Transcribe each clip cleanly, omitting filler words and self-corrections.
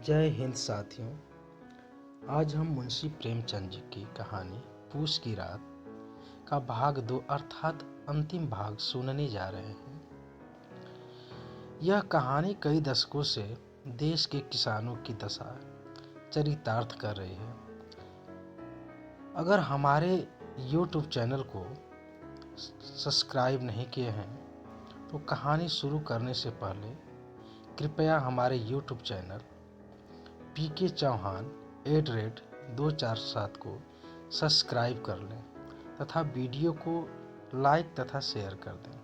जय हिंद साथियों। आज हम मुंशी प्रेमचंद जी की कहानी पूस की रात का भाग 2 अर्थात अंतिम भाग सुनने जा रहे हैं। यह कहानी कई दशकों से देश के किसानों की दशा चरितार्थ कर रही है। अगर हमारे YouTube चैनल को सब्सक्राइब नहीं किए हैं तो कहानी शुरू करने से पहले कृपया हमारे YouTube चैनल PK चौहान @247 को सब्सक्राइब कर लें तथा वीडियो को लाइक तथा शेयर कर दें।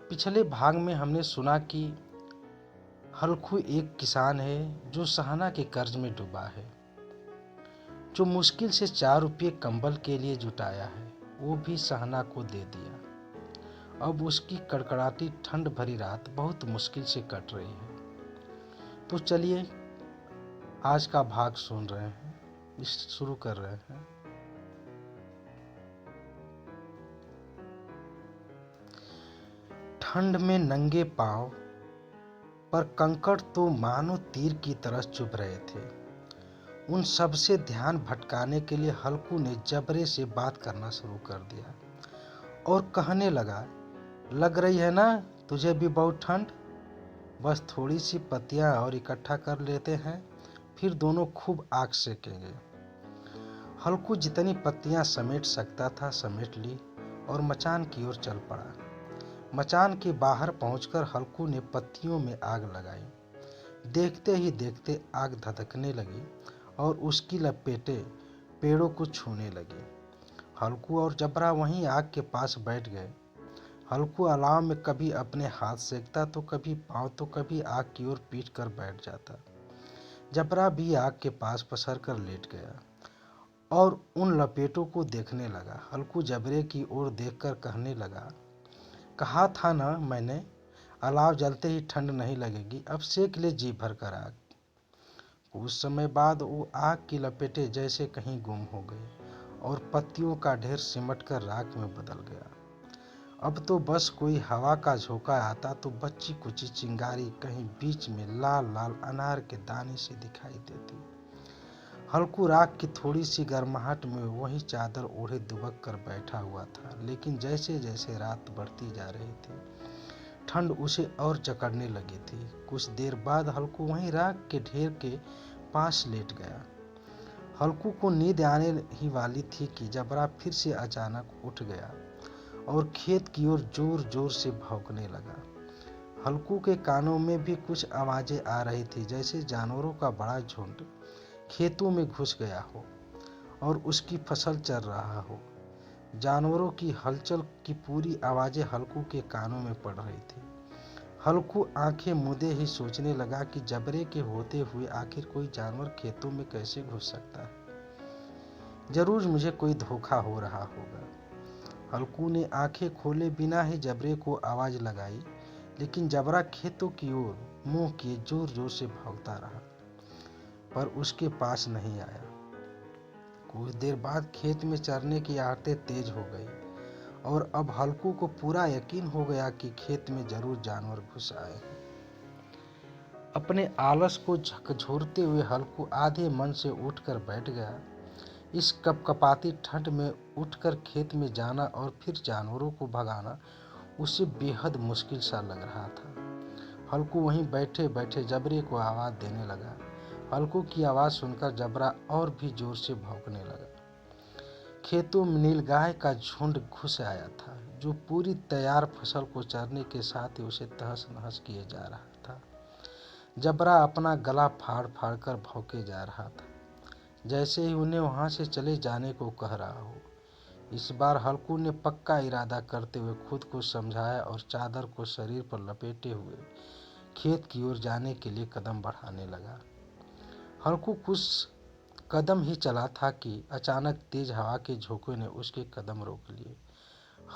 पिछले भाग में हमने सुना कि हल्कू एक किसान है जो सहना के कर्ज में डूबा है, जो मुश्किल से 4 रुपये कंबल के लिए जुटाया है वो भी सहना को दे दिया। अब उसकी कड़कड़ाती ठंड भरी रात बहुत मुश्किल से कट रही है। तो चलिए आज का भाग सुन रहे हैं, शुरू कर रहे हैं। ठंड में नंगे पांव पर कंकड़ तो मानो तीर की तरह चुभ रहे थे। उन सब से ध्यान भटकाने के लिए हल्कू ने जबरे से बात करना शुरू कर दिया और कहने लगा, लग रही है ना तुझे भी बहुत ठंड? बस थोड़ी सी पत्तियां और इकट्ठा कर लेते हैं, फिर दोनों खूब आग सेकेंगे। हल्कू जितनी पत्तियां समेट सकता था समेट ली और मचान की ओर चल पड़ा। मचान के बाहर पहुंचकर हल्कू ने पत्तियों में आग लगाई। देखते ही देखते आग धधकने लगी और उसकी लपेटें पेड़ों को छूने लगी। हल्कू और जबरा वहीं आग के पास बैठ गए। हल्कू अलाव में कभी अपने हाथ सेकता तो कभी पांव तो कभी आग की ओर पीट कर बैठ जाता। जबरा भी आग के पास पसर कर लेट गया और उन लपेटों को देखने लगा। हल्कू जबरे की ओर देखकर कहने लगा, कहा था ना मैंने, अलाव जलते ही ठंड नहीं लगेगी, अब सेक ले जी भर कर आग। कुछ समय बाद वो आग की लपेटें जैसे कहीं गुम हो गई और पत्तियों का ढेर सिमट कर राख में बदल गया। अब तो बस कोई हवा का झोंका आता तो बच्ची कुची चिंगारी कहीं बीच में लाल लाल अनार के दाने से दिखाई देती। हल्कू राख की थोड़ी सी गर्माहट में वही चादर ओढ़े दुबक कर बैठा हुआ था, लेकिन जैसे जैसे रात बढ़ती जा रही थी ठंड उसे और जकड़ने लगी थी। कुछ देर बाद हल्कू वहीं राख के ढेर के पास लेट गया। हल्कू को नींद आने ही वाली थी कि जबरा फिर से अचानक उठ गया और खेत की ओर जोर जोर से भौंकने लगा। हल्कू के कानों में भी कुछ आवाजें आ रही थी, जैसे जानवरों का बड़ा झुंड खेतों में घुस गया हो और उसकी फसल चर रहा हो। जानवरों की हलचल की पूरी आवाजें हल्कू के कानों में पड़ रही थी। हल्कू आंखें मूंदे ही सोचने लगा कि जबरे के होते हुए आखिर कोई जानवर खेतों में कैसे घुस सकता है। जरूर मुझे कोई धोखा हो रहा होगा। हल्कू ने आंखें खोले बिना ही जबरे को आवाज लगाई, लेकिन जबरा खेतों की ओर मुंह किए जोर जोर से भौंकता रहा पर उसके पास नहीं आया। कुछ देर बाद खेत में चरने की आहटें तेज हो गई और अब हल्कू को पूरा यकीन हो गया कि खेत में जरूर जानवर घुस आए हैं। अपने आलस को झकझोरते हुए हल्कू आधे मन से उठकर बैठ गया। इस कपकपाती ठंड में उठकर खेत में जाना और फिर जानवरों को भगाना उसे बेहद मुश्किल सा लग रहा था। हल्कू वहीं बैठे बैठे जबरे को आवाज देने लगा। हल्कू की आवाज सुनकर जबरा और भी जोर से भौंकने लगा। खेतों में नीलगाय का झुंड घुस आया था, जो पूरी तैयार फसल को चरने के साथ ही उसे तहस नहस किए जा रहा था। जबरा अपना गला फाड़ फाड़ कर भौंके जा रहा था, जैसे ही उन्हें वहां से चले जाने को कह रहा हो। इस बार हल्कू ने पक्का इरादा करते हुए खुद को समझाया और चादर को शरीर पर लपेटे हुए खेत की ओर जाने के लिए कदम बढ़ाने लगा। हल्कू कुछ कदम ही चला था कि अचानक तेज हवा के झोंके ने उसके कदम रोक लिए।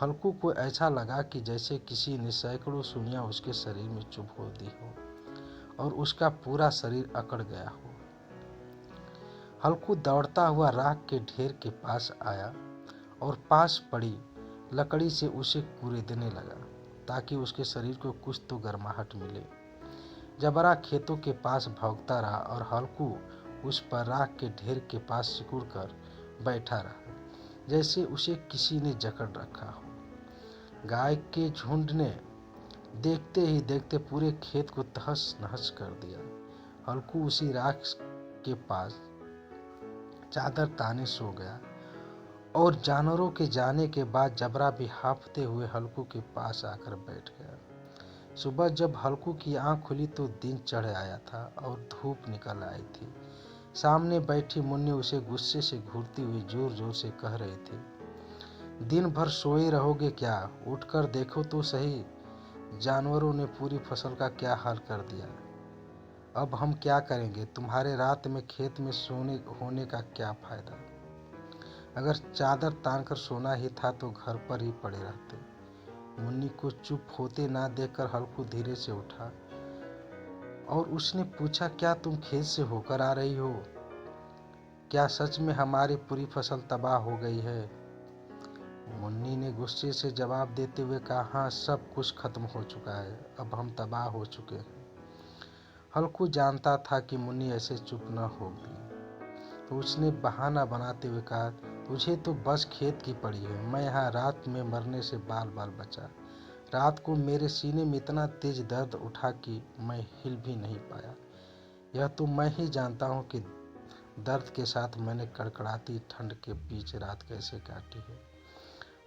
हल्कू को ऐसा लगा कि जैसे किसी ने सैकड़ों सुइयां उसके शरीर में चुभ हो दी हो और उसका पूरा शरीर अकड़ गया हो। हल्कू दौड़ता हुआ राख के ढेर के पास आया और पास पड़ी लकड़ी से उसे कुरेदने लगा ताकि उसके शरीर को कुछ तो गर्माहट मिले। जबरा खेतों के पास भौंकता रहा और हल्कू उस पर राख के ढेर के पास सिकुड़ कर बैठा रहा, जैसे उसे किसी ने जकड़ रखा हो। गाय के झुंड ने देखते ही देखते पूरे खेत को तहस नहस कर दिया। हल्कू उसी राख के पास चादर ताने सो गया और जानवरों के जाने के बाद जबरा भी हांफते हुए हल्कू के पास आकर बैठ गया। सुबह जब हल्कू की आंख खुली तो दिन चढ़ आया था और धूप निकल आई थी। सामने बैठी मुन्नी उसे गुस्से से घूरती हुई जोर जोर से कह रही थी, दिन भर सोए रहोगे क्या? उठकर देखो तो सही, जानवरों ने पूरी फसल का क्या हाल कर दिया। अब हम क्या करेंगे? तुम्हारे रात में खेत में सोने होने का क्या फायदा? अगर चादर तान कर सोना ही था तो घर पर ही पड़े रहते। मुन्नी को चुप होते ना देखकर हल्कू धीरे से उठा और उसने पूछा, क्या तुम खेत से होकर आ रही हो? क्या सच में हमारी पूरी फसल तबाह हो गई है? मुन्नी ने गुस्से से जवाब देते हुए कहा, हाँ, सब कुछ खत्म हो चुका है, अब हम तबाह हो चुके हैं। हल्कू जानता था कि मुन्नी ऐसे चुप न होगी, तो उसने बहाना बनाते हुए कहा, तुझे तो बस खेत की पड़ी है, मैं यहाँ रात में मरने से बाल बाल बचा। रात को मेरे सीने में इतना तेज दर्द उठा कि मैं हिल भी नहीं पाया। यह तो मैं ही जानता हूँ कि दर्द के साथ मैंने कड़कड़ाती ठंड के बीच रात कैसे काटी है।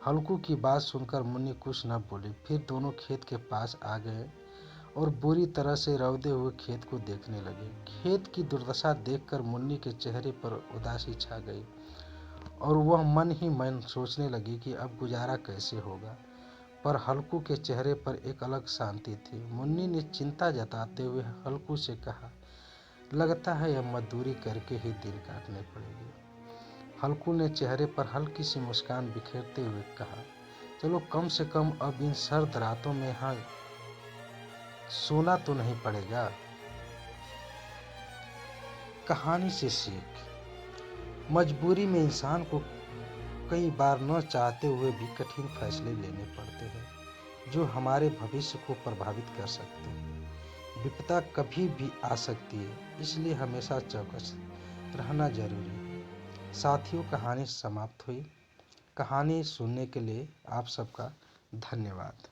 हल्कू की बात सुनकर मुन्नी कुछ न बोली। फिर दोनों खेत के पास आ गए और बुरी तरह से रौदे हुए खेत को देखने लगे। खेत की दुर्दशा देखकर मुन्नी के चेहरे पर उदासी छा गई और वह मन ही मन सोचने लगी कि अब गुजारा कैसे होगा। पर हल्कू के चेहरे पर एक अलग शांति थी। मुन्नी ने चिंता जताते हुए हल्कू से कहा, लगता है अब मजदूरी करके ही दिन काटने पड़ेगी। हल्कू ने चेहरे पर हल्की सी मुस्कान बिखेरते हुए कहा, चलो कम से कम अब इन सर्द रातों में यहाँ सोना तो नहीं पड़ेगा। कहानी से सीख, मजबूरी में इंसान को कई बार न चाहते हुए भी कठिन फैसले लेने पड़ते हैं जो हमारे भविष्य को प्रभावित कर सकते हैं। विपदा कभी भी आ सकती है, इसलिए हमेशा चौकस रहना जरूरी है। साथियों, कहानी समाप्त हुई। कहानी सुनने के लिए आप सबका धन्यवाद।